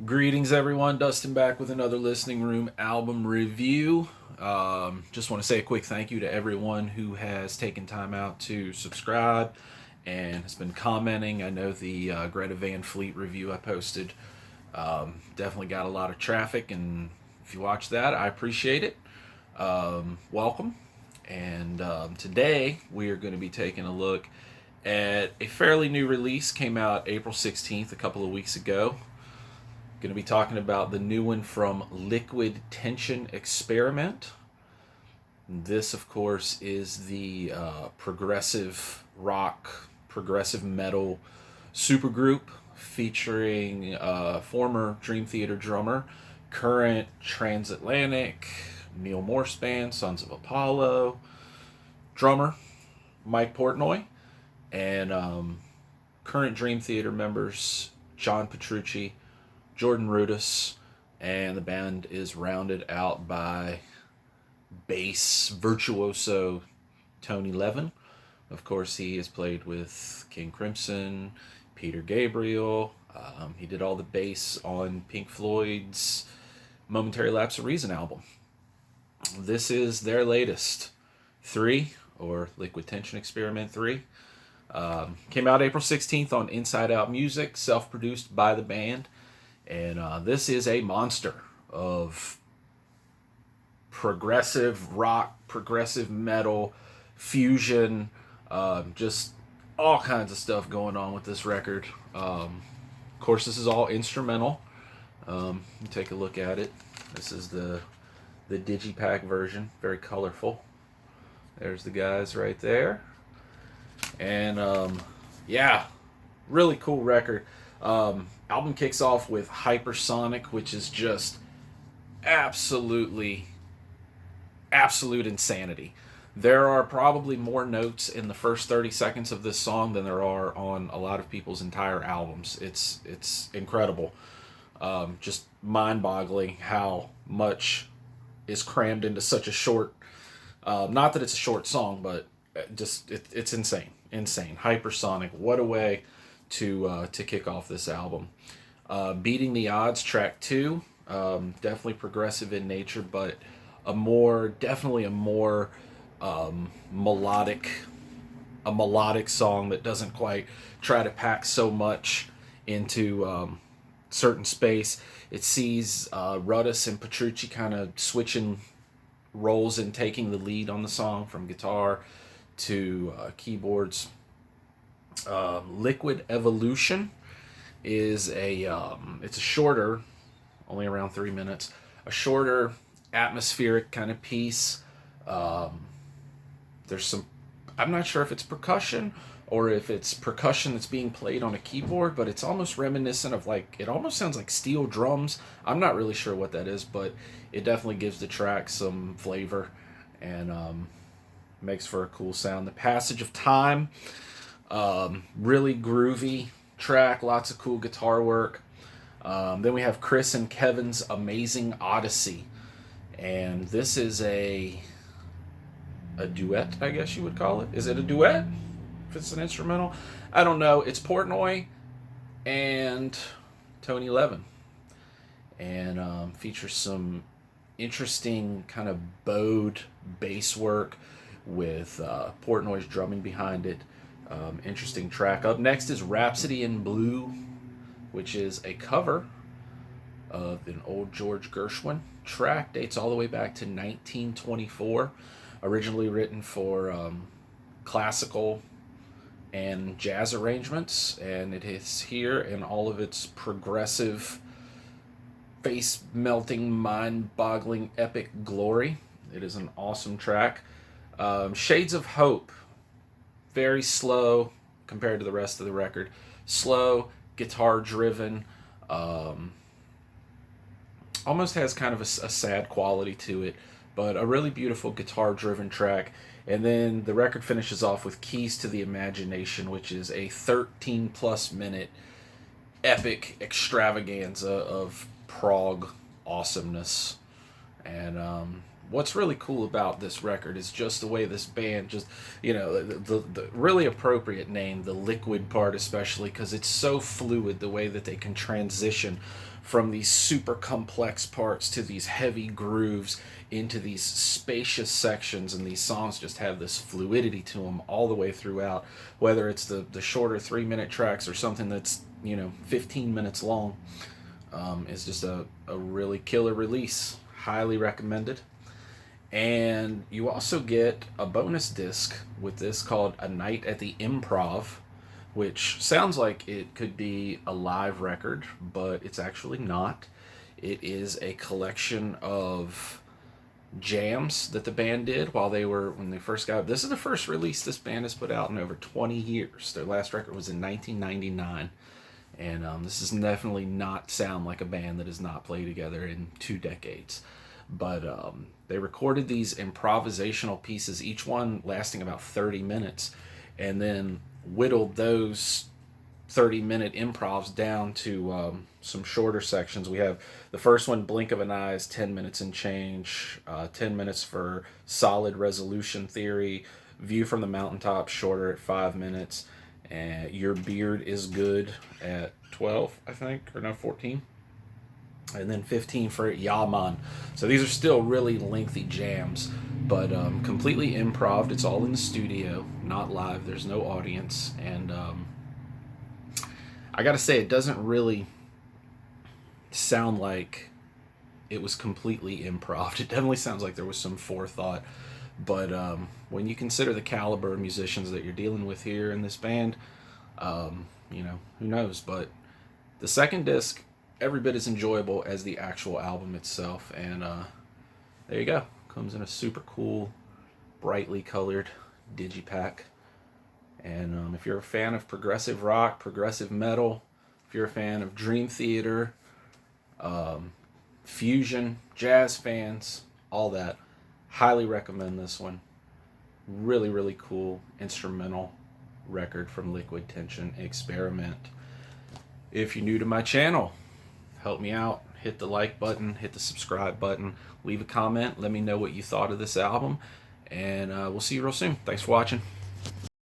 Greetings, everyone. Dustin back with another Listening Room album review. Just want to say a quick thank you to everyone who has taken time out to subscribe and has been commenting. I know the Greta Van Fleet review I posted definitely got a lot of traffic, and if you watch that, I appreciate it. Welcome. And today we are going to be taking a look at a fairly new release. Came out April 16th, a couple of weeks ago. Going to be talking about the new one from Liquid Tension Experiment. This, of course, is the progressive rock, progressive metal supergroup featuring former Dream Theater drummer, current Transatlantic, Neil Morse Band, Sons of Apollo, drummer Mike Portnoy, and current Dream Theater members John Petrucci, Jordan Rudess, and the band is rounded out by bass virtuoso Tony Levin. Of course, he has played with King Crimson, Peter Gabriel. He did all the bass on Pink Floyd's Momentary Lapse of Reason album. This is their latest, 3, or Liquid Tension Experiment 3. Came out April 16th on Inside Out Music, self-produced by the band. And this is a monster of progressive rock, progressive metal, fusion, just all kinds of stuff going on with this record. Of course, this is all instrumental. You take a look at it. This is the Digipack version, very colorful. There's the guys right there. And yeah, really cool record. Album kicks off with Hypersonic, which is just absolute insanity. There are probably more notes in the first 30 seconds of this song than there are on a lot of people's entire albums. It's incredible. Just mind-boggling how much is crammed into such a short. Not that it's a short song, but it's insane. Hypersonic. What a way to kick off this album. Beating the Odds, track 2, definitely progressive in nature, but definitely a more melodic song that doesn't quite try to pack so much into certain space. It sees Rudess and Petrucci kind of switching roles and taking the lead on the song from guitar to keyboards. Liquid Evolution is it's a shorter, only around 3 minutes, a shorter atmospheric kind of piece. There's some, I'm not sure if it's percussion or if it's percussion that's being played on a keyboard, but it's almost reminiscent of it almost sounds like steel drums. I'm not really sure what that is, but it definitely gives the track some flavor and makes for a cool sound. The Passage of Time, really groovy track, lots of cool guitar work. Then we have Chris and Kevin's Amazing Odyssey, and this is a duet, I guess you would call it. Is it a duet? If it's an instrumental, I don't know. It's Portnoy and Tony Levin, and features some interesting kind of bowed bass work with Portnoy's drumming behind it. Interesting track. Up next is Rhapsody in Blue, which is a cover of an old George Gershwin track. Dates all the way back to 1924. Originally written for classical and jazz arrangements, and it is here in all of its progressive, face-melting, mind-boggling, epic glory. It is an awesome track. Shades of Hope, very slow compared to the rest of the record. Slow, guitar-driven, almost has kind of a sad quality to it, but a really beautiful guitar-driven track. And then the record finishes off with Keys to the Imagination, which is a 13-plus minute epic extravaganza of prog awesomeness. And what's really cool about this record is just the way this band just, the really appropriate name, the Liquid part especially, because it's so fluid the way that they can transition from these super complex parts to these heavy grooves into these spacious sections, and these songs just have this fluidity to them all the way throughout, whether it's the shorter 3-minute tracks or something that's 15 minutes long. It's just a really killer release. Highly recommended. And you also get a bonus disc with this called A Night at the Improv, which sounds like it could be a live record, but it's actually not. It is a collection of jams that the band did when they first got. This is the first release this band has put out in over 20 years. Their last record was in 1999. And this does definitely not sound like a band that has not played together in 2 decades. But they recorded these improvisational pieces, each one lasting about 30 minutes, and then whittled those 30-minute improvs down to some shorter sections. We have the first one, Blink of an Eye, is 10 minutes and change, 10 minutes for Solid Resolution Theory, View from the Mountaintop, shorter at 5 minutes, and Your Beard is Good at 12, I think, or no, 14. And then 15 for Yaman. So these are still really lengthy jams, but completely improv. It's all in the studio, not live. There's no audience. And I gotta say, it doesn't really sound like it was completely improv. It definitely sounds like there was some forethought. But when you consider the caliber of musicians that you're dealing with here in this band, who knows? But the second disc, every bit as enjoyable as the actual album itself. And there you go. Comes in a super cool, brightly colored digipack. And if you're a fan of progressive rock, progressive metal, if you're a fan of Dream Theater, fusion, jazz fans, all that, highly recommend this one. Really, really cool instrumental record from Liquid Tension Experiment. If you're new to my channel, help me out. Hit the like button, hit the subscribe button, leave a comment, let me know what you thought of this album, and we'll see you real soon. Thanks for watching.